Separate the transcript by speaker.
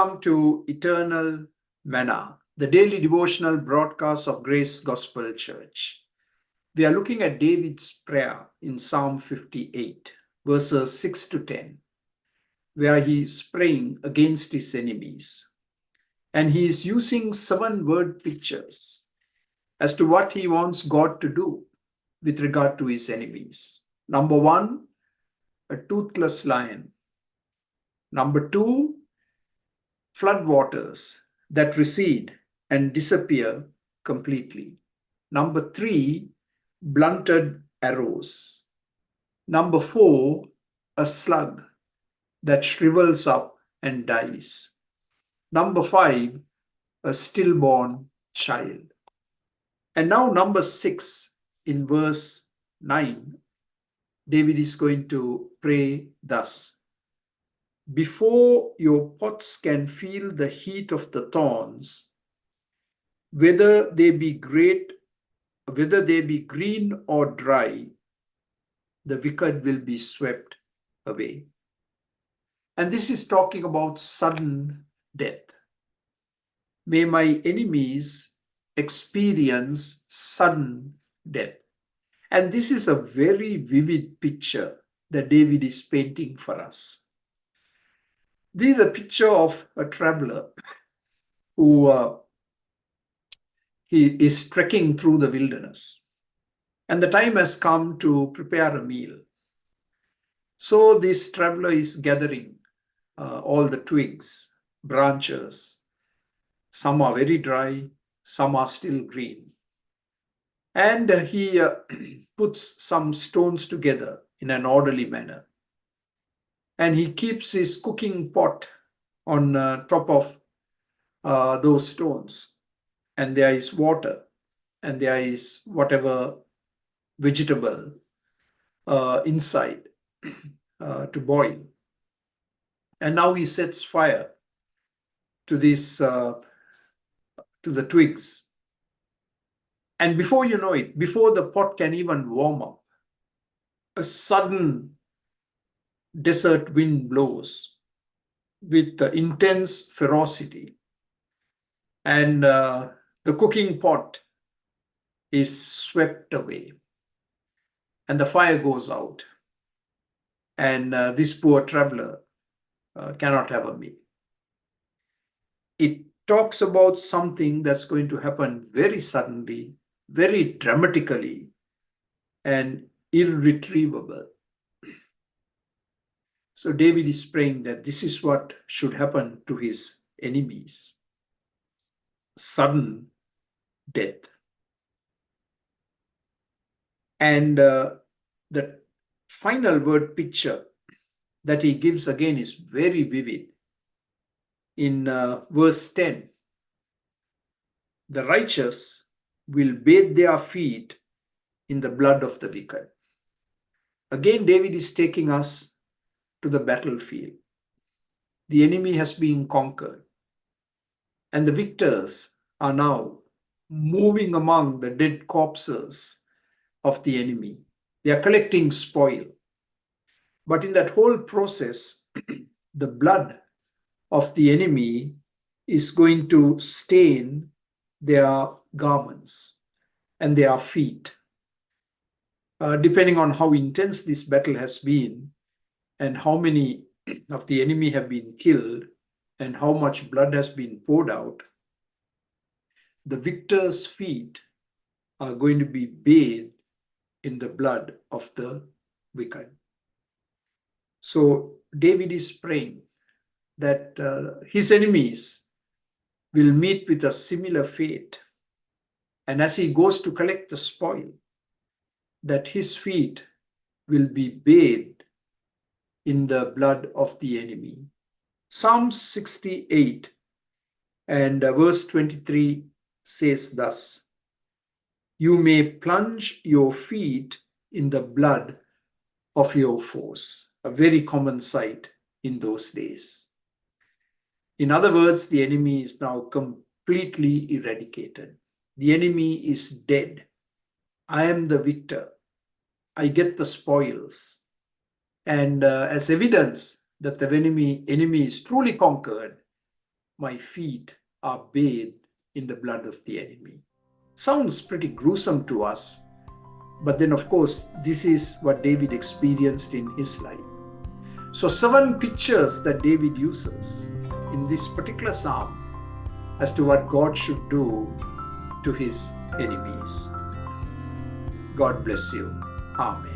Speaker 1: Welcome to Eternal Manna, the daily devotional broadcast of Grace Gospel Church. We are looking at David's prayer in Psalm 58, verses 6 to 10, where he is praying against his enemies. And he is using 7 word pictures as to what he wants God to do with regard to his enemies. Number 1, a toothless lion. Number 2, floodwaters that recede and disappear completely. Number 3, blunted arrows. Number 4, a slug that shrivels up and dies. Number 5, a stillborn child. And now number 6, in verse 9, David is going to pray thus: before your pots can feel the heat of the thorns, whether they be green or dry, the wicked will be swept away. And this is talking about sudden death. May my enemies experience sudden death. And this is a very vivid picture that David is painting for us. This is a picture of a traveler who he is trekking through the wilderness. And the time has come to prepare a meal. So this traveler is gathering all the twigs, branches. Some are very dry, some are still green. And he puts some stones together in an orderly manner. And he keeps his cooking pot on top of those stones. And there is water, and there is whatever vegetable inside to boil. And now he sets fire to this to the twigs. And before you know it, before the pot can even warm up, a sudden desert wind blows with intense ferocity, and the cooking pot is swept away, and the fire goes out, and this poor traveler cannot have a meal. It talks about something that's going to happen very suddenly, very dramatically, and irretrievable. So David is praying that this is what should happen to his enemies: sudden death. And the final word picture that he gives again is very vivid. In verse 10, the righteous will bathe their feet in the blood of the wicked. Again, David is taking us to the battlefield. The enemy has been conquered, and the victors are now moving among the dead corpses of the enemy. They are collecting spoil. But in that whole process, the blood of the enemy is going to stain their garments and their feet. Depending on how intense this battle has been and how many of the enemy have been killed and how much blood has been poured out, the victor's feet are going to be bathed in the blood of the wicked. So David is praying that his enemies will meet with a similar fate. And as he goes to collect the spoil, that his feet will be bathed in the blood of the enemy. Psalm 68 and verse 23 says thus: you may plunge your feet in the blood of your foes. A very common sight in those days. In other words, the enemy is now completely eradicated. The enemy is dead. I am the victor. I get the spoils. And as evidence that the enemy is truly conquered, my feet are bathed in the blood of the enemy. Sounds pretty gruesome to us, but then, of course, this is what David experienced in his life. So, 7 pictures that David uses in this particular psalm as to what God should do to his enemies. God bless you. Amen.